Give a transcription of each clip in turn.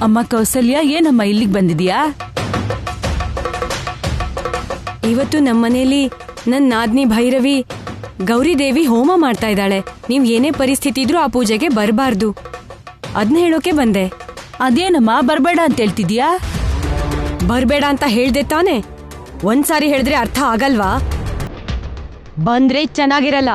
ಅಮ್ಮ ಕೌಸಲ್ಯ, ಏನಮ್ಮ ಇಲ್ಲಿಗೆ ಬಂದಿದ್ಯಾ? ಇವತ್ತು ನಮ್ಮನೇಲಿ ನನ್ನ ನಾದ್ನಿ ಭೈರವಿ ಗೌರಿದೇವಿ ಹೋಮ ಮಾಡ್ತಾ ಇದ್ದಾಳೆ. ನೀವ್ ಏನೇ ಪರಿಸ್ಥಿತಿ ಇದ್ರೂ ಆ ಪೂಜೆಗೆ ಬರಬಾರ್ದು, ಅದ್ನ ಹೇಳೋಕೆ ಬಂದೆ. ಅದೇನಮ್ಮ ಬರ್ಬೇಡ ಅಂತ ಹೇಳ್ತಿದ್ಯಾ? ಬರ್ಬೇಡ ಅಂತ ಹೇಳ್ದೆ ತಾನೆ? ಒಂದ್ಸಾರಿ ಹೇಳಿದ್ರೆ ಅರ್ಥ ಆಗಲ್ವಾ? ಬಂದ್ರೆ ಚೆನ್ನಾಗಿರಲ್ಲ.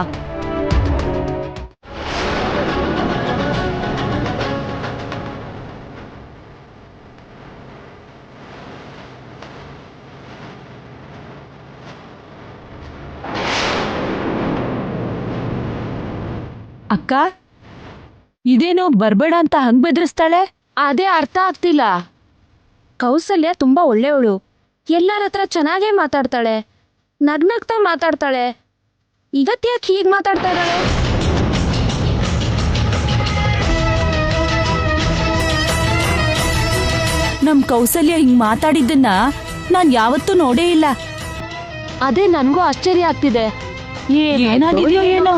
ಅಕ್ಕ, ಇದೇನೋ ಬರ್ಬೇಡ ಅಂತ ಹಂಗ್ ಬೆದರಿಸ್ತಾಳೆ? ಅದೇ ಅರ್ಥ ಆಗ್ತಿಲ್ಲ. ಕೌಸಲ್ಯ ತುಂಬಾ ಒಳ್ಳೆಯವಳು, ಎಲ್ಲರ ಹತ್ರ ಚೆನ್ನಾಗೇ ಮಾತಾಡ್ತಾಳೆ, ನಗ್ನಗ್ತಾ ಮಾತಾಡ್ತಾಳೆ. ಇವತ್ತ್ಯಾಕೆ ಹೀಗೆ ಮಾತಾಡ್ತಾ ಇದ್ದಾಳೆ? ನಮ್ ಕೌಸಲ್ಯ ಹಿಂಗ್ ಮಾತಾಡಿದ್ದನ್ನ ನಾನ್ ಯಾವತ್ತೂ ನೋಡೇ ಇಲ್ಲ. ಅದೇ ನನ್ಗೂ ಆಶ್ಚರ್ಯ ಆಗ್ತಿದೆ. ಏನಾಗಿದೆಯೋ ಏನೋ.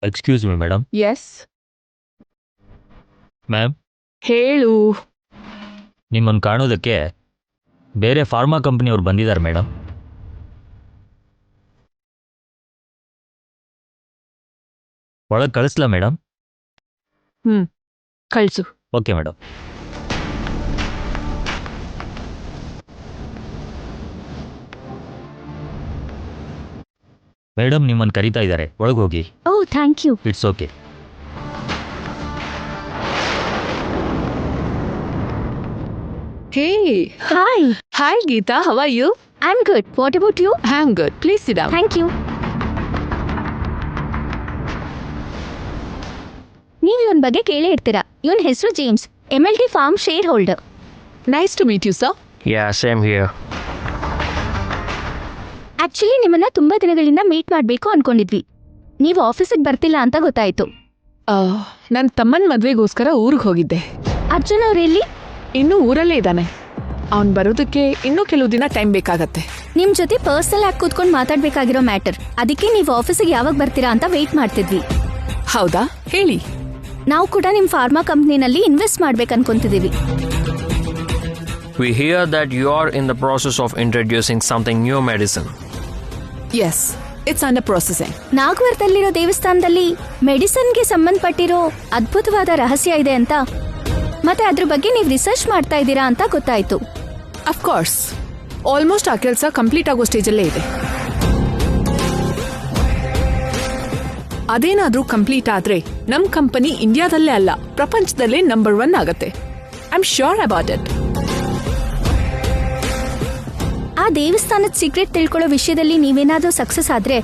Excuse me madam. Yes ma'am, ಹೇಳು. ನಿಮ್ಮನ್ನು ಕಾಣೋದಕ್ಕೆ ಬೇರೆ ಫಾರ್ಮಾ ಕಂಪ್ನಿಯವ್ರು ಬಂದಿದ್ದಾರೆ ಮೇಡಮ್. ಒಳಗೆ ಕಳಿಸ್ಲಾ ಮೇಡಮ್? ಕಳ್ಸು. Okay madam. ಮೇಡಮ್, ನಿಮ್ಮನ್ನು ಕರೀತಾ ಇದ್ದಾರೆ, ಒಳಗೆ ಹೋಗಿ. Oh, thank you. It's okay. Hey, hi. Hi Geeta, how are you? I am good. What about you? I am good. Please sit down. Thank you. ನೀವು ಇವನ್ ಬಗ್ಗೆ ಕೇಳೇ ಇರ್ತೀರಾ. ಇವನ್ ಹೆಸರು James, MLD pharm share holder. Nice to meet you sir. Yeah, same here. Actually ನಿಮ್ಮನ್ನ ತುಂಬಾ ದಿನಗಳಿಂದ ಮೀಟ್ ಮಾಡಬೇಕು ಅನ್ಕೊಂಡಿದ್ವಿ. ನೀವು ಆಫೀಸಿಗೆ ಬರ್ತಿಲ್ಲ ಅಂತ ಗೊತ್ತಾಯ್ತು. ನನ್ನ ತಮ್ಮನ ಮದ್ವೆಗೋಸ್ಕರ ಊರಿಗೆ ಹೋಗಿದ್ದೆ. ಅರ್ಜುನ್ ಅವ್ರೆಲ್ಲಿ? ಇನ್ನೂ ಊರಲ್ಲೇ ಇದ್ದಾನೆ. ಅವ್ನು ಬರೋದಕ್ಕೆ ಇನ್ನೂ ಕೆಲವು ದಿನ ಟೈಮ್ ಬೇಕಾಗತ್ತೆ. ನಿಮ್ ಜೊತೆ ಪರ್ಸನಲ್ ಆಗಿ ಕೂತ್ಕೊಂಡು ಮಾತಾಡ್ಬೇಕಾಗಿರೋ ಮ್ಯಾಟರ್, ಅದಕ್ಕೆ ನೀವು ಆಫೀಸಿಗೆ ಯಾವಾಗ ಬರ್ತೀರಾ ಅಂತ ವೇಟ್ ಮಾಡ್ತಿದ್ವಿ. ಹೌದಾ, ಹೇಳಿ. ನಾವು ಕೂಡ ನಿಮ್ ಫಾರ್ಮಾ ಕಂಪ್ನಿನಲ್ಲಿ ಇನ್ವೆಸ್ಟ್ ಮಾಡ್ಬೇಕು ಅನ್ಕೊಂತಿದೀವಿ. We hear that you are in the process of introducing something new medicine. Yes, it's under processing. ನಾಗವರದಲ್ಲಿರೋ ದೇವಸ್ಥಾನದಲ್ಲಿ ಮೆಡಿಸಿನ್ಗೆ ಸಂಬಂಧಪಟ್ಟಿರೋ ಅದ್ಭುತವಾದ ರಹಸ್ಯ ಇದೆ ಅಂತ, ಮತ್ತೆ ಅದ್ರ ಬಗ್ಗೆ ನೀವು ರಿಸರ್ಚ್ ಮಾಡ್ತಾ ಇದ್ದೀರಾ ಅಂತ ಗೊತ್ತಾಯ್ತು. ಅಫ್ಕೋರ್ಸ್, ಆಲ್ಮೋಸ್ಟ್ ಆ ಕೆಲಸ ಕಂಪ್ಲೀಟ್ ಆಗೋ ಸ್ಟೇಜಲ್ಲೇ ಇದೆ. ಅದೇನಾದ್ರೂ ಕಂಪ್ಲೀಟ್ ಆದ್ರೆ ನಮ್ ಕಂಪನಿ ಇಂಡಿಯಾದಲ್ಲೇ ಅಲ್ಲ, ಪ್ರಪಂಚದಲ್ಲೇ ನಂಬರ್ 1 ಆಗತ್ತೆ. I am sure about it. ಆ ದೇವಸ್ಥಾನದ ಸೀಕ್ರೆಟ್ ತಿಳ್ಕೊಳ್ಳೋ ವಿಷಯದಲ್ಲಿ ನೀವೇನಾದ್ರೂ ಸಕ್ಸಸ್ ಆದ್ರೆ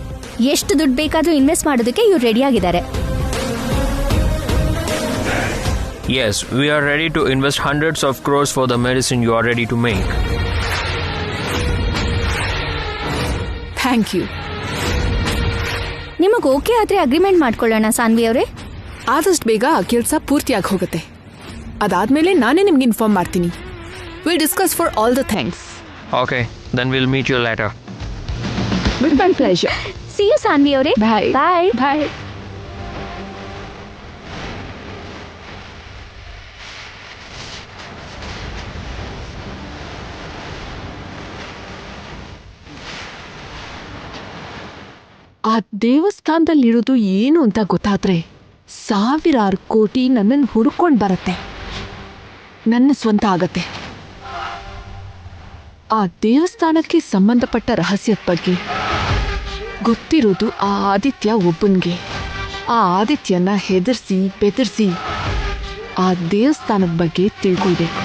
ಎಷ್ಟು ದುಡ್ಡು ಬೇಕಾದ್ರೂ ಇನ್ವೆಸ್ಟ್ ಮಾಡೋದಕ್ಕೆ ಇವ್ರು ರೆಡಿ ಆಗಿದ್ದಾರೆ. Yes, we are ready to invest hundreds of crores for the medicine you are ready to make. Thank you. ನಿಮಗೆ ಓಕೆ ಆದ್ರೆ ಅಗ್ರಿಮೆಂಟ್ ಮಾಡ್ಕೊಳ್ಳೋಣ ಸಾನ್ವಿ ಅವರೇ. ಆದಷ್ಟು ಬೇಗ ಆ ಕೆಲಸ ಪೂರ್ತಿಯಾಗಿ ಹೋಗುತ್ತೆ. ಅದಾದ್ಮೇಲೆ ನಾನೇ ನಿಮ್ಗೆ ಇನ್ಫಾರ್ಮ್ ಮಾಡ್ತೀನಿ. Will discuss for all the thanks. Okay, then we'll meet you later. With my pleasure. See you Sanvi ಅವರೇ. ಬಾಯ್ ಬಾಯ್. ಬಾಯ್. ಆ ದೇವಸ್ಥಾನದಲ್ಲಿರೋದು ಏನು ಅಂತ ಗೊತ್ತಾದ್ರೆ ಸಾವಿರಾರು ಕೋಟಿ ನನ್ನನ್ನು ಹುಡ್ಕೊಂಡು ಬರತ್ತೆ, ನನ್ನ ಸ್ವಂತ ಆಗತ್ತೆ. ಆ ದೇವಸ್ಥಾನಕ್ಕೆ ಸಂಬಂಧಪಟ್ಟ ರಹಸ್ಯದ ಬಗ್ಗೆ ಗೊತ್ತಿರೋದು ಆ ಆದಿತ್ಯ ಒಬ್ಬನಿಗೆ. ಆ ಆದಿತ್ಯನ ಹೆದರ್ಸಿ ಬೆದರ್ಸಿ ಆ ದೇವಸ್ಥಾನದ ಬಗ್ಗೆ ತಿಳ್ಕೊಳ್ಬೇಕು.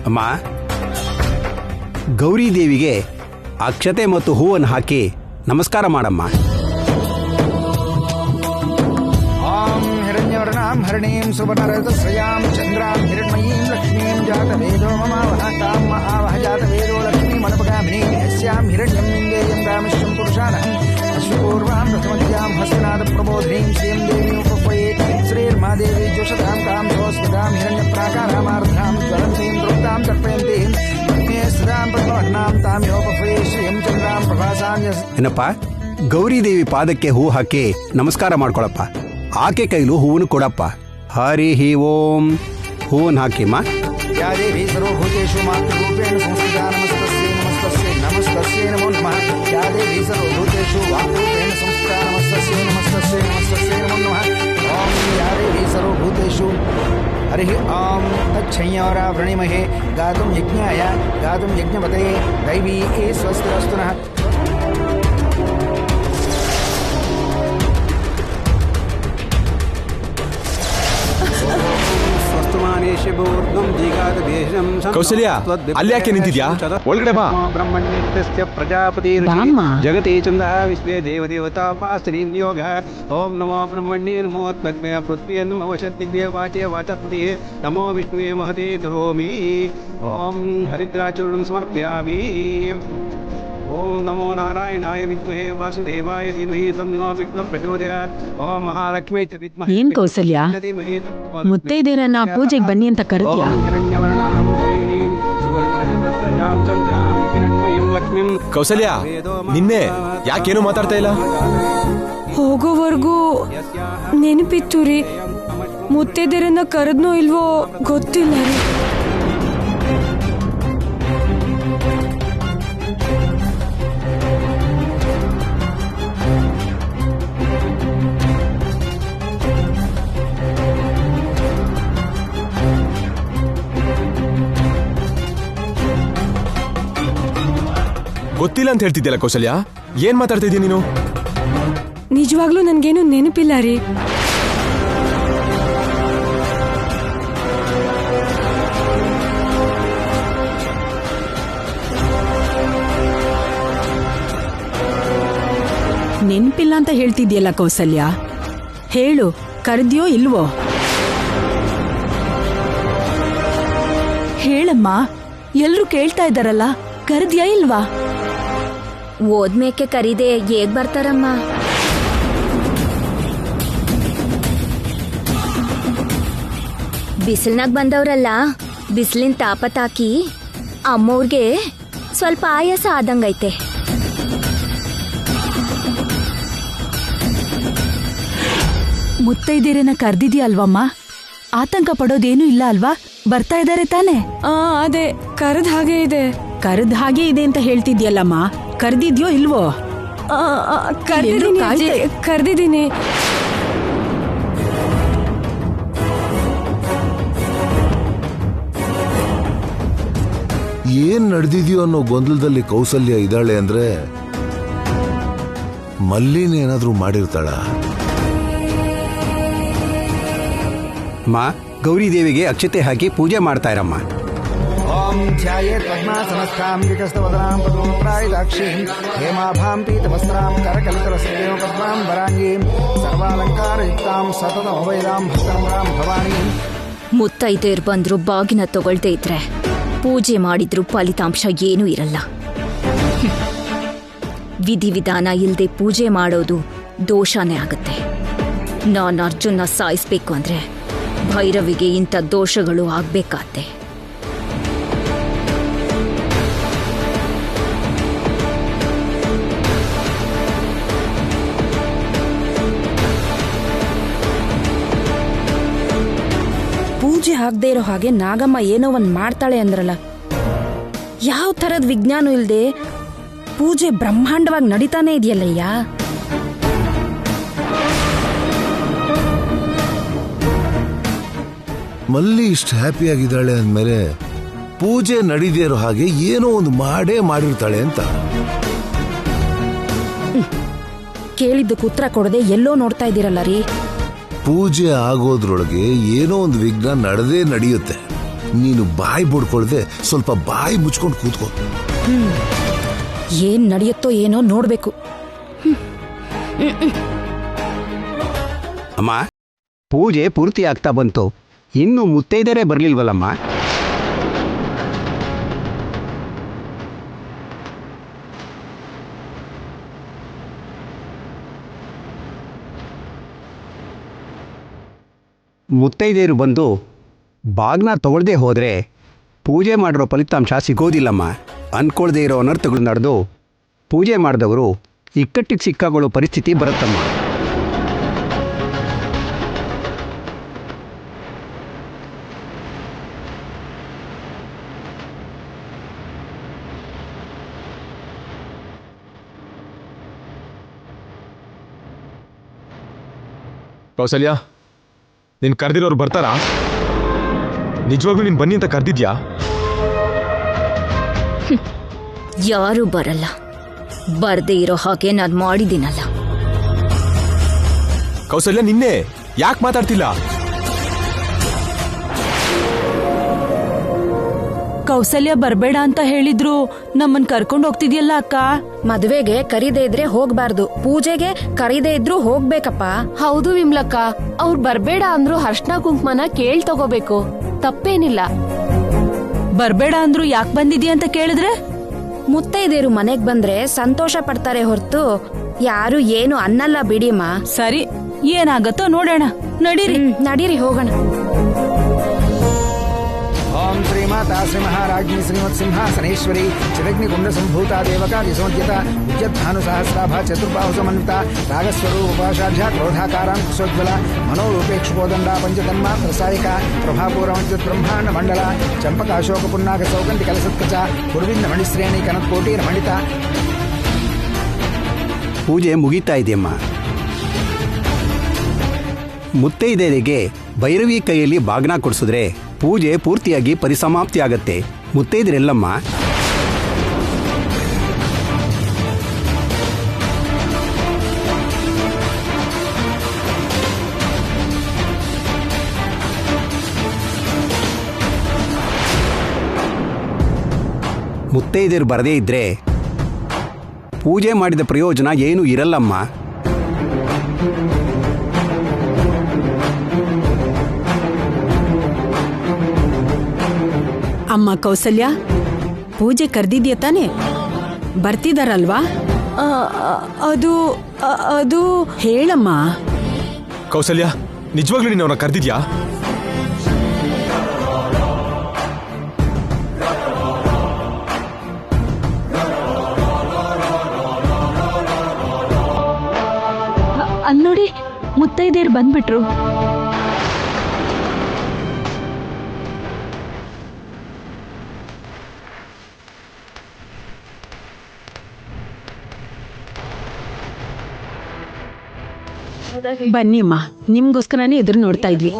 ಅಮ್ಮ, ಗೌರಿ ದೇವಿಗೆ ಅಕ್ಷತೆ ಮತ್ತು ಹೂವನ್ನು ಹಾಕಿ ನಮಸ್ಕಾರ ಮಾಡಮ್ಮ. ಓಂ ಹಿರಣ್ಯವರ್ಣಾಂ ಹರಿಣೀಂ ಸುವರ್ಣರಜಸ್ರಯಾಂ ಚಂದ್ರಾಂ ಹಿರಣ್ಮಯೀಂ ಲಕ್ಷ್ಮೀಂ ಜಾತವೇದೋ ಮಮಾವಹ ತಾಂ ಮಹಾವಹ ಜಾತವೇದೋ ಲಕ್ಷ್ಮೀಂ ಅನುಪಗಾಮಿನೀಂ ಯಸ್ಯಾಂ ಹಿರಣ್ಯಂ ಇಂದೇಯಂ ಗಾಮಿಷ್ಯಂ ಪುರುಷಾನಹಂ ಅಶ್ವಪೂರ್ವಾಂ ಪ್ರಥಮದ್ಯಾಂ ಹಸ್ತನಾದ ಪ್ರಬೋಧಿನೀಂ ಶ್ರೀಂ ದೇವೀಂ ಉಪಪಯೇ ಶ್ರೀರ್ಮಾದೇವಿ ಜೋಷತಾಂ ಕಾಂ ಸೋಸ್ಮಿತಾಂ ಹಿರಣ್ಯಪ್ರಾಕಾರಾಮಾರ್ಧಾಂ ಜ್ವಲಂತೀಂ ದೃಪ್ತಾಂ ತರ್ಪಯಂತೀಂ ಸದಾಂ ಪದ್ಮವರ್ಣಾಂ ತಾಂ ಯೋಪಪಯೇ ಶ್ರೀಂ ಚಂದ್ರಾಂ ಪ್ರಭಾಸಾಂ ಏನಪ್ಪ, ಗೌರಿ ದೇವಿ ಪಾದಕ್ಕೆ ಹೂ ಹಾಕಿ ನಮಸ್ಕಾರ ಮಾಡ್ಕೊಳಪ್ಪ. ಆಕೆ ಕೈಲೂ ಹೂವನ್ನು ಕೊಡಪ್ಪ. ಹರಿ ಹಿ ಓಂ. ಹೂವನ್ನು ಹಾಕಿಮ್ಮ. या देवी सर्वभूतेषु मातृरूपेण संस्थिता नमस्तस्यै नमस्तस्यै नमस्तस्यै नमो नमः. या देवी सर्वभूतेषु वाक्रूपेण संस्थिता नमस्तस्यै नमस्तस्यै नमस्तस्यै नमो नमः. ओम या देवी सर्वभूतेषु हरिः ओम तच्छंयोरा वृणीमहे गातुं यज्ञाय गातुं यज्ञपते दैवी स्वस्तिरस्तु नः. ಕೌಸಲ್ಯ, ಅಲ್ಲಿ ಯಾಕೆ ನಿಂತಿದ್ಯಾ? ಒಳಗಡೆ ಬಾ. ಪ್ರಜಾಪತಿ ಜಗತಿ ಚಂದ ವಿಶ್ವೇ ದೇವದೇವತಾ ಪಾಸ್ತ್ರೀ ಯೋಗ. ಓಂ ನಮೋ ಬ್ರಹ್ಮಣ್ಯೇ ನಮೋ ತನ್ಮಯ ಪೃಥ್ವಿಯ ನಮೋ ಶಕ್ತಿಗೆ ವಾಚೆ ವಾಚಪತಿ ನಮೋ ವಿಷ್ಣುವೇ ಮಹತೆ ಧೋಮಿ. ಓಂ ಹರಿದ್ರಾಚೂರ್ಣಂ ಸಮರ್ಪಯಾಮಿ. ಓಂ ನಮೋ ನಾರಾಯಣಾಯ ವಿದ್ಮಹೇ ವಾಸುದೇವಾಯ ಧೀಮಹಿ ತನ್ನೋ ವಿಘ್ನಃ ಪ್ರಚೋದಯಾತ್. ಓಂ ಮಹಾಲಕ್ಷ್ಮೀ ಚ ವಿದ್ಮಹೇ. ಏನ್ ಕೌಸಲ್ಯ, ಮುತ್ತೈದೆಯರನ್ನ ಪೂಜೆಗೆ ಬನ್ನಿ ಅಂತ ಕರೆದ್ಯಾ? ಕೌಸಲ್ಯ, ನಿನ್ನೆ ಯಾಕೇನು ಮಾತಾಡ್ತಾ ಇಲ್ಲ? ಹೋಗೋವರೆಗೂ ನೆನಪಿತ್ತು ರೀ, ಮುತ್ತೈದೆಯರನ್ನ ಕರೆದ್ನೋ ಇಲ್ವೋ ಗೊತ್ತಿಲ್ಲ ರೀ. ಗೊತ್ತಿಲ್ಲ ಅಂತ ಹೇಳ್ತಿದ್ಯಲ್ಲ ಕೌಸಲ್ಯ, ಏನ್ ಮಾತಾಡ್ತಾ ಇದೀಯ ನೀನು? ನಿಜವಾಗ್ಲೂ ನನ್ಗೇನು ನೆನಪಿಲ್ಲ ರೀ. ನೆನ್ಪಿಲ್ಲ ಅಂತ ಹೇಳ್ತಿದ್ಯಲ್ಲ ಕೌಸಲ್ಯ, ಹೇಳು, ಕರೆದ್ಯೋ ಇಲ್ವೋ? ಹೇಳಮ್ಮ, ಎಲ್ರೂ ಕೇಳ್ತಾ ಇದ್ದಾರಲ್ಲ, ಕರೆದ್ಯಾ ಇಲ್ವಾ? ಓದ್ಮೇಕೆ ಕರೀದೆ ಹೇಗ್ ಬರ್ತಾರಮ್ಮ? ಬಿಸಿಲ್ನಾಗ ಬಂದವ್ರಲ್ಲ, ಬಿಸಿಲಿನ ತಾಪ ತಾಕಿ ಅಮ್ಮವ್ರಿಗೆ ಸ್ವಲ್ಪ ಆಯಾಸ ಆದಂಗೈತೆ. ಮುತ್ತೈದೆಯರನ್ನ ಕರ್ದಿದ್ಯಾ ಅಲ್ವಮ್ಮ? ಆತಂಕ ಪಡೋದೇನು ಇಲ್ಲ ಅಲ್ವಾ? ಬರ್ತಾ ಇದಾರೆ ತಾನೆ? ಅದೇ ಕರೆದ ಹಾಗೆ ಇದೆ. ಕರೆದ ಹಾಗೆ ಇದೆ ಅಂತ ಹೇಳ್ತಿದ್ಯಲ್ಲಮ್ಮ, ಕರ್ದಿದ್ಯೋ ಇಲ್ವೋ? ಕರ್ದಿದ್ದೀನಿ. ಏನ್ ನಡೆದಿದ್ಯೋ ಅನ್ನೋ ಗೊಂದಲದಲ್ಲಿ ಕೌಸಲ್ಯ ಇದ್ದಾಳೆ ಅಂದ್ರೆ ಮಲ್ಲಿನ ಏನಾದ್ರೂ ಮಾಡಿರ್ತಾಳ? ಅಮ್ಮ, ಗೌರಿ ದೇವಿಗೆ ಅಕ್ಷತೆ ಹಾಕಿ ಪೂಜೆ ಮಾಡ್ತಾ ಇರಮ್ಮ. ಓಂ ಧ್ಯಾಯೇತ್ ಪದ್ಮಾಸನಸ್ಥಾಂ ವಿಕಸ್ತವದನಾಂ ಪದ್ಮಪ್ರಾಯದಾಕ್ಷೀಂ ಹೇಮಾಭಾಂ ಪೀತವಸ್ತ್ರಾಂ ಕರಕಲಿತಲಸದೇವ ಪದ್ಮಾಂ ವರಾಂಗೀಂ ಸರ್ವಾಲಂಕಾರಯುಕ್ತಾಂ ಸತತಮವೈರಾಂ ಹಸ್ತನಮ್ರಾಂ ಭವಾನೀಂ. ಮುತ್ತೈದೆಯರು ಬಂದ್ರು ಬಾಗಿನ ತಗೊಳ್ದೇ ಇದ್ರೆ ಪೂಜೆ ಮಾಡಿದ್ರು ಫಲಿತಾಂಶ ಏನೂ ಇರಲ್ಲ. ವಿಧಿವಿಧಾನ ಇಲ್ಲದೆ ಪೂಜೆ ಮಾಡೋದು ದೋಷನೇ ಆಗುತ್ತೆ. ನಾನು ಅರ್ಜುನ ಸಾಯಿಸ್ಬೇಕು ಅಂದ್ರೆ ಭೈರವಿಗೆ ಇಂಥ ದೋಷಗಳು ಆಗ್ಬೇಕಾತ್ತೆ. ಪೂಜೆ ಆಗದೆ ಇರೋ ಹಾಗೆ ನಾಗಮ್ಮ ಏನೋ ಒಂದ್ ಮಾಡ್ತಾಳೆ ಅಂದ್ರಲ್ಲ, ಯಾವ ಥರದ ವಿಜ್ಞಾನ ಇಲ್ದೆ ಪೂಜೆ ಬ್ರಹ್ಮಾಂಡವಾಗಿ ನಡೀತಾನೆ ಇದೆಯಲ್ಲಯ್ಯ. ಮಲ್ಲಿ ಇಷ್ಟು ಹ್ಯಾಪಿ ಆಗಿದ್ದಾಳೆ ಅಂದ್ಮೇಲೆ ಪೂಜೆ ನಡೀದೇ ಇರೋ ಹಾಗೆ ಏನೋ ಒಂದು ಮಾಡೇ ಮಾಡಿರ್ತಾಳೆ ಅಂತ. ಕೇಳಿದ್ದಕ್ಕೆ ಉತ್ತರ ಕೊಡದೆ ಎಲ್ಲೋ ನೋಡ್ತಾ ಇದ್ದೀರಲ್ಲ ರೀ. ಪೂಜೆ ಆಗೋದ್ರೊಳಗೆ ಏನೋ ಒಂದು ವಿಘ್ನ ನಡೆದೇ ನಡೆಯುತ್ತೆ. ನೀನು ಬಾಯಿ ಬಡ್ಕೊಳ್ದೆ ಸ್ವಲ್ಪ ಬಾಯಿ ಮುಚ್ಕೊಂಡು ಕೂತ್ಕೋ. ಏನ್ ನಡೆಯುತ್ತೋ ಏನೋ ನೋಡ್ಬೇಕು. ಅಮ್ಮ, ಪೂಜೆ ಪೂರ್ತಿ ಆಗ್ತಾ ಬಂತು, ಇನ್ನು ಮುತ್ತೈದರೇ ಬರ್ಲಿಲ್ವಲ್ಲಮ್ಮ? ಮುತ್ತೈದೆಯರು ಬಂದು ಬಾಗ್ನ ತಗೊಳ್ದೇ ಹೋದರೆ ಪೂಜೆ ಮಾಡಿರೋ ಫಲಿತಾಂಶ ಸಿಗೋದಿಲ್ಲಮ್ಮ. ಅಂದ್ಕೊಳ್ದೇ ಇರೋ ಅನರ್ಥಗಳು ನಡೆದು ಪೂಜೆ ಮಾಡಿದವರು ಇಕ್ಕಟ್ಟಿಗೆ ಸಿಕ್ಕಾಗೊಳ್ಳೋ ಪರಿಸ್ಥಿತಿ ಬರುತ್ತಮ್ಮ. ಕೌಸಲ್ಯ, ನೀನ್ ಕರೆದಿರೋರು ಬರ್ತಾರಾ? ನಿಜವಾಗ್ಲೂ ನೀನ್ ಬನ್ನಿ ಅಂತ ಕರೆದಿದ್ಯಾ? ಯಾರು ಬರಲ್ಲ. ಬರ್ದೇ ಇರೋ ಹಾಗೆ ನಾನ್ ಮಾಡಿದ್ದೀನಲ್ಲ. ಕೌಸಲ್ಯ, ನಿನ್ನೆ ಯಾಕೆ ಮಾತಾಡ್ತಿಲ್ಲ? ಕೌಸಲ್ಯ ಬರ್ಬೇಡ ಅಂತ ಹೇಳಿದ್ರು, ನಮ್ಮನ್ ಕರ್ಕೊಂಡು ಹೋಗ್ತಿದ್ಯಲ್ಲ ಅಕ್ಕ. ಮದ್ವೆಗೆ ಕರಿದೇ ಇದ್ರೆ ಹೋಗ್ಬಾರ್ದು, ಪೂಜೆಗೆ ಕರಿದೇ ಇದ್ರು ಹೋಗ್ಬೇಕಪ್ಪ. ಹೌದು ವಿಮ್ಲಕ್ಕ, ಅವ್ರು ಬರ್ಬೇಡ ಅಂದ್ರು ಅರ್ಶನ ಕುಂಕುಮನ ಕೇಳ್ ತಗೋಬೇಕು, ತಪ್ಪೇನಿಲ್ಲ. ಬರ್ಬೇಡ ಅಂದ್ರು ಯಾಕೆ ಬಂದಿದ್ಯಾ ಅಂತ ಕೇಳಿದ್ರೆ, ಮುತ್ತೈದೇರು ಮನೆಗ್ ಬಂದ್ರೆ ಸಂತೋಷ ಪಡ್ತಾರೆ ಹೊರತು ಯಾರು ಏನು ಅನ್ನಲ್ಲ ಬಿಡಿಮ್ಮ. ಸರಿ, ಏನಾಗತ್ತೋ ನೋಡೋಣ. ನಡೀರಿ. ನಡೀರಿ ಹೋಗೋಣ. ಓಂ ಶ್ರೀಮಾತಾ ಶ್ರೀ ಮಹಾರಾಜ್ಞಿ ಶ್ರೀಮತ್ ಸಿಂಹಾಸನೇಶ್ವರಿ ಚಿರಗ್ನಿಕುಂಡ ಸಂಭೂತಾ ದೇವಕಾರ್ಯಸಮರ್ಜಿತ ಉದ್ಯದ್ಭಾನು ಸಹಸ್ರಾಭ ಚತುರ್ಬಾಹು ಸಮನ್ವಿತ ರಾಗಸ್ವರೂಪಾಷಾಢ್ಯ ಕ್ರೋಧಾಕಾರಾಂ ಕುಶೋಜ್ವಲ ಮನೋರೂಪೇಕ್ಷುಕೋದಂಡ ಪಂಚತನ್ಮಾತ್ರ ಸಾಯಿಕ ಪ್ರಭಾಪೂರಮಂಜುತ್ ಬ್ರಹ್ಮಾಂಡ ಮಂಡಲ ಚಂಪಕಾಶೋಕ ಪುನ್ನಾಗ ಸೌಗಂಧಿ ಕಲಸತ್ಕಚ ಕುರುವಿಂದ ಮಣಿಶ್ರೇಣಿ ಕನತ್ಕೋಟೀರ ಮಂಡಿತ. ಪೂಜೆ ಮುಗೀತಾ ಇದೆಯಮ್ಮ. ಮುತ್ತೈದೆಯರಿಗೆ ಭೈರವಿ ಕೈಯಲ್ಲಿ ಬಾಗ್ನ ಕೊಡಿಸಿದ್ರೆ ಪೂಜೆ ಪೂರ್ತಿಯಾಗಿ ಪರಿಸಮಾಪ್ತಿ ಆಗತ್ತೆ. ಮುತ್ತೈದರೆಲ್ಲಮ್ಮ? ಮುತ್ತೈದೆಯರು ಬರದೇ ಇದ್ರೆ ಪೂಜೆ ಮಾಡಿದ ಪ್ರಯೋಜನ ಏನೂ ಇರಲ್ಲಮ್ಮ. ಅಮ್ಮ ಕೌಸಲ್ಯ, ಪೂಜೆ ಕರ್ದಿದ್ಯಾ ತಾನೆ? ಬರ್ತಿದಾರಲ್ವಾ? ಅದು ಹೇಳಮ್ಮ. ಕೌಸಲ್ಯ, ನಿಜವಾಗ್ಲೂ ನೀನು ಅವ್ರನ್ನ ಕರೆದಿದ್ಯಾ? ಅಲ್ನೋಡಿ, ಮುತ್ತೈದೇರು ಬಂದ್ಬಿಟ್ರು. ಬನ್ನಿ ಅಮ್ಮ, ನಿಮ್ಗೋಸ್ಕರನೇ ಎದುರು ನೋಡ್ತಾ ಇದ್ವಿ.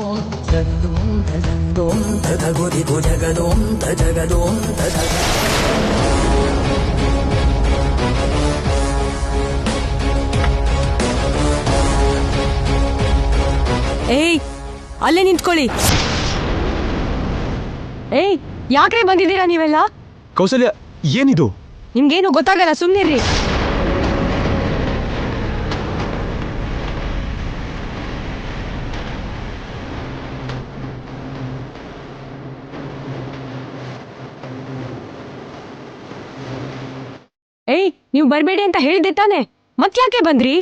ಏಯ್, ಅಲ್ಲೇ ನಿಂತ್ಕೊಳ್ಳಿ. ಏಯ್, ಯಾಕ್ರೆ ಬಂದಿದ್ದೀರಾ ನೀವೆಲ್ಲ? ಕೌಸಲ್ಯ, ಏನಿದು? ನಿಮ್ಗೇನು ಗೊತ್ತಾಗಲ್ಲ, ಸುಮ್ನಿರ್ರಿ. ಏಯ್, ನೀವು ಬರ್ಬೇಡಿ ಅಂತ ಹೇಳಿದ್ದೆ ತಾನೆ, ಮತ್ತ್ಯಾಕೆ ಬಂದ್ರಿ?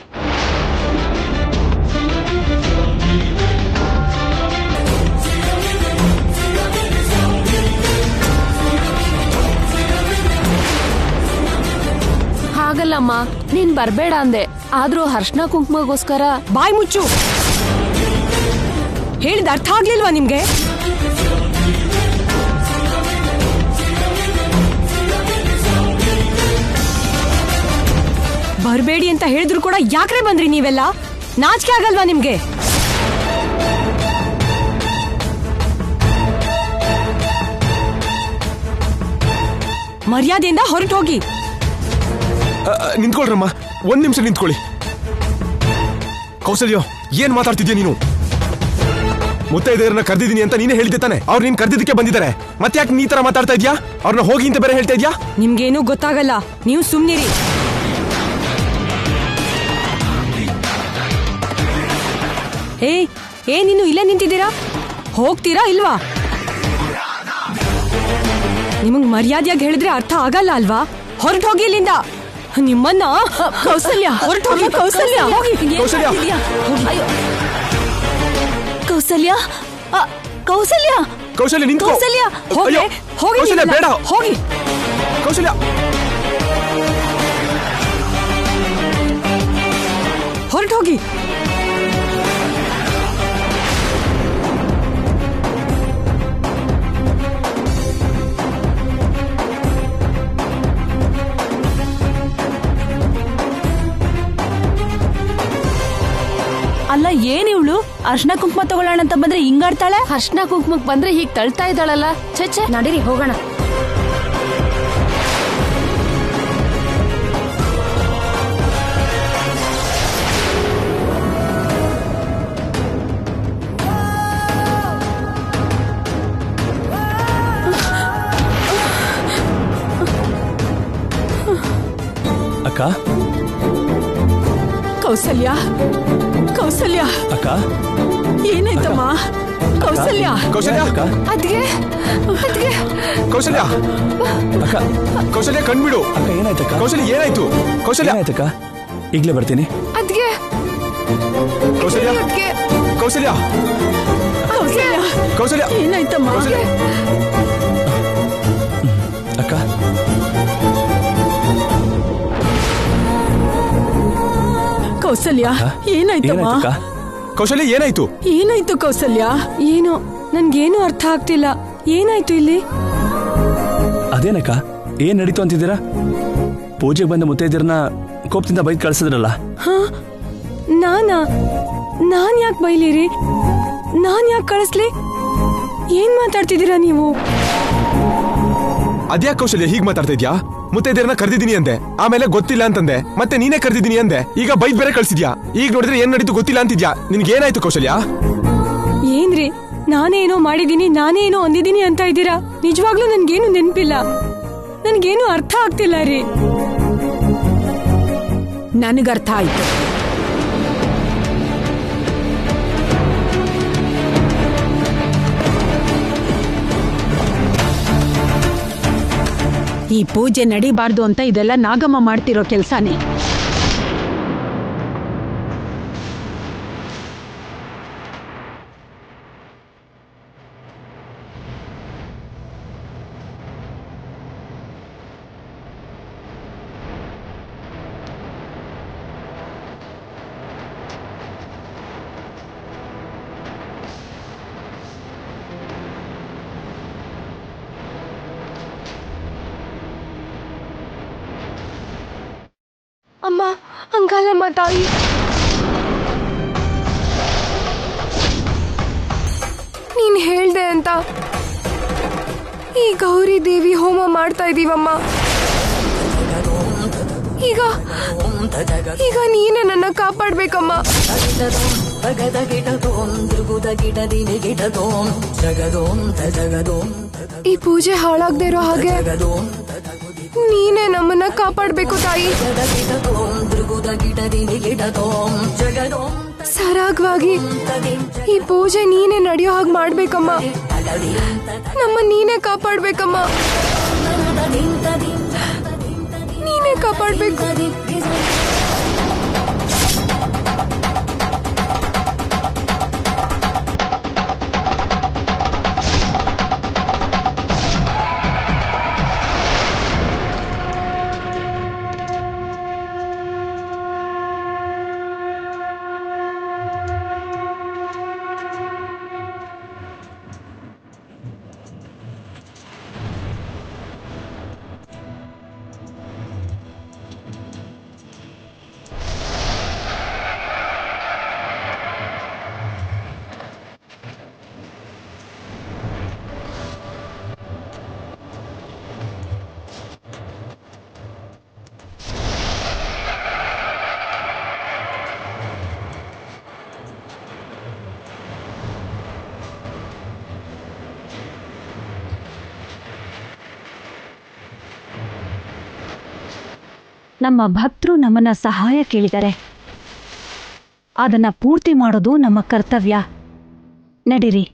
ಹಾಗಲ್ಲಮ್ಮ, ನೀನ್ ಬರ್ಬೇಡ ಅಂದೆ, ಆದ್ರೂ ಅರ್ಶನ ಕುಂಕುಮಗೋಸ್ಕರ. ಬಾಯ್ ಮುಚ್ಚು. ಹೇಳಿದ ಅರ್ಥ ಆಗ್ಲಿಲ್ವಾ ನಿಮ್ಗೆ? ಬರ್ಬೇಡಿ ಅಂತ ಹೇಳಿದ್ರು ಕೂಡ ಯಾಕ್ರೆ ಬಂದ್ರಿ ನೀವೆಲ್ಲ? ನಾಚಿಕೆ ಆಗಲ್ವಾ ನಿಮ್ಗೆ? ಮರ್ಯಾದೆಯಿಂದ ಹೊರಟು ಹೋಗಿ. ನಿಂತ್ಕೊಳ್ರಮ್ಮ, ಒಂದ್ ನಿಮಿಷ ನಿಂತ್ಕೊಳ್ಳಿ. ಕೌಸಲ್ಯ, ಏನ್ ಮಾತಾಡ್ತಿದ್ಯಾ ನೀನು? ಮುತ್ತೈದೆಯರನ್ನ ಕರೆದಿದ್ದೀನಿ ಅಂತ ನೀನೇ ಹೇಳಿದ್ದೆ ತಾನೆ. ಅವ್ರು ನೀನ್ ಕರೆದಿದ್ದಕ್ಕೆ ಬಂದಿದ್ದಾರೆ. ಮತ್ತೆ ಯಾಕೆ ನೀ ತರ ಮಾತಾಡ್ತಾ ಇದ್ಯಾ? ಅವ್ರನ್ನ ಹೋಗಿ ಅಂತ ಬೇರೆ ಹೇಳ್ತಾ ಇದ್ಯಾ? ನಿಮ್ಗೇನು ಗೊತ್ತಾಗಲ್ಲ, ನೀವು ಸುಮ್ನಿರಿ. ನೀನು ಇಲ್ಲೇ ನಿಂತಿದ್ದೀರಾ? ಹೋಗ್ತೀರಾ ಇಲ್ವಾ? ನಿಮಗ್ ಮರ್ಯಾದೆಯಾಗಿ ಹೇಳಿದ್ರೆ ಅರ್ಥ ಆಗಲ್ಲ ಅಲ್ವಾ? ಹೊರಟು ಹೋಗಿ ಇಲ್ಲಿಂದ. ನಿಮ್ಮನ್ನ ಕೌಸಲ್ಯ, ಹೊರಟು ಹೋಗಿ. ಕೌಸಲ್ಯ, ಕೌಸಲ್ಯ, ಕೌಸಲ್ಯ, ಕೌಸಲ್ಯ, ಕೌಸಲ್ಯ ನಿಂತ್ಕೋ. ಕೌಸಲ್ಯ, ಹೋಗಿ ಹೋಗಿ. ಕೌಸಲ್ಯ ಬೇಡ, ಹೋಗಿ. ಕೌಸಲ್ಯ, ಹೊರಟು ಹೋಗಿ. ಅಲ್ಲ, ಏನ್ ಇವಳು ಅರ್ಶನ ಕುಂಕುಮ ತಗೊಳ್ಳೋಣ ಅಂತ ಬಂದ್ರೆ ಹಿಂಗಾಡ್ತಾಳೆ? ಅರ್ಶನ ಕುಂಕುಮಕ್ ಬಂದ್ರೆ ಹೀಗ್ ತಳ್ತಾ ಇದ್ದಾಳಲ್ಲ. ಛೆ, ನಡೀರಿ ಹೋಗೋಣ. ಅಕ್ಕ, ಕೌಸಲ್ಯ, ಕೌಸಲ್ಯ, ಅಕ್ಕ, ಏನಾಯ್ತಮ್ಮ? ಕೌಸಲ್ಯ, ಕೌಸಲ್ಯ, ಅದ್ಗೆ ಅದ್ಗೆ ಕೌಸಲ್ಯ, ಅಕ್ಕ, ಕೌಸಲ್ಯ ಕಣ್ಬಿಡು. ಅಕ್ಕ ಏನಾಯ್ತಕ್ಕ? ಕೌಸಲ್ಯ ಏನಾಯ್ತು? ಕೌಸಲ್ಯ ಏನಾಯ್ತಕ್ಕ? ಈಗ್ಲೇ ಬರ್ತೀನಿ. ಅದ್ಗೆ ಕೌಸಲ್ಯ, ಅದ್ಗೆ ಕೌಸಲ್ಯ, ಕೌಸಲ್ಯ, ಕೌಸಲ್ಯ ಏನಾಯ್ತಮ್ಮ? ಅಕ್ಕ, ಕೌಸಲ್ಯ, ಏನಾಯ್ತಮ್ಮ? ಕೌಸಲ್ಯ ಏನಾಯ್ತು? ಏನಾಯ್ತು ಕೌಸಲ್ಯ? ಏನು ನನ್ಗೇನು ಅರ್ಥ ಆಗ್ತಿಲ್ಲ. ಏನಾಯ್ತು ಇಲ್ಲಿ? ಅದೇನಕ್ಕ, ಏನ್ ನಡೀತು ಅಂತಿದ್ದೀರಾ? ಪೂಜೆಗೆ ಬಂದ ಮುತ್ತೈದೆಯರನ್ನ ಕೋಪದಿಂದ ಬೈದ್ ಕಳ್ಸಿದ್ರಲ್ಲ. ನಾನ್ ಯಾಕೆ ಬೈಲಿರಿ? ನಾನ್ ಯಾಕೆ ಕಳಿಸ್ಲಿ? ಏನ್ ಮಾತಾಡ್ತಿದ್ದೀರಾ ನೀವು? ಅದ್ಯಾಕೆ ಕೌಶಲ್ಯ ಹೀಗ್ ಮಾತಾಡ್ತಾ ಇದ್ಯಾ? ಮುತ್ತೈದೆಯರನ್ನ ಕರೆದಿದ್ದೀನಿ ಅಂದೆ, ಆಮೇಲೆ ಗೊತ್ತಿಲ್ಲ ಅಂತಂದೆ, ಮತ್ತೆ ನೀನೇ ಕರೆದಿದ್ದೀನಿ ಅಂದೆ, ಈಗ ಬೈದ್ ಬೇರೆ ಕಳ್ಸಿದ್ಯಾ. ಈಗ ನೋಡಿದ್ರೆ ಏನ್ ನಡೀತು ಗೊತ್ತಿಲ್ಲ ಅಂತಿದ್ಯಾ. ನಿನ್ಗೆ ಏನಾಯ್ತು ಕೌಶಲ್ಯ? ಏನ್ರಿ, ನಾನೇನೋ ಮಾಡಿದೀನಿ, ನಾನೇನೋ ಅಂದಿದ್ದೀನಿ ಅಂತ ಇದ್ದೀರಾ? ನಿಜವಾಗ್ಲೂ ನನ್ಗೇನು ನೆನ್ಪಿಲ್ಲ, ನನ್ಗೇನು ಅರ್ಥ ಆಗ್ತಿಲ್ಲ ರೀ. ನನಗರ್ಥ ಆಯ್ತು. ಈ ಪೂಜೆ ನಡಿಬಾರ್ದು ಅಂತ ಇದೆಲ್ಲ ನಾಗಮ್ಮ ಮಾಡ್ತಿರೋ ಕೆಲ್ಸಾನೇ. ಅಮ್ಮ, ಹಂಗಲ್ಲಮ್ಮ ತಾಯಿ. ನೀನ್ ಹೇಳ್ದೆ ಅಂತ ಈ ಗೌರಿ ದೇವಿ ಹೋಮ ಮಾಡ್ತಾ ಇದೀವಮ್ಮ. ಈಗ ನೀನೇ ನನ್ನ ಕಾಪಾಡ್ಬೇಕಮ್ಮ. ಈ ಪೂಜೆ ಹಾಳಾಗದೆ ಇರೋ ಹಾಗೆ ನೀನೇ ನಮ್ಮನ್ನ ಕಾಪಾಡ್ಬೇಕು ತಾಯಿ. ಸರಾಗವಾಗಿ ಈ ಪೂಜೆ ನೀನೇ ನಡೆಯೋ ಹಾಗೆ ಮಾಡ್ಬೇಕಮ್ಮ. ನಮ್ಮ ನೀನೇ ಕಾಪಾಡ್ಬೇಕಮ್ಮ, ನೀನೇ ಕಾಪಾಡ್ಬೇಕು. ನಮ್ಮ ಭಕ್ತರು ನಮ್ಮನ್ನ ಸಹಾಯ ಕೇಳಿದ್ದಾರೆ. ಅದನ್ನ ಪೂರ್ತಿ ಮಾಡೋದು ನಮ್ಮ ಕರ್ತವ್ಯ. ನಡೀರಿ.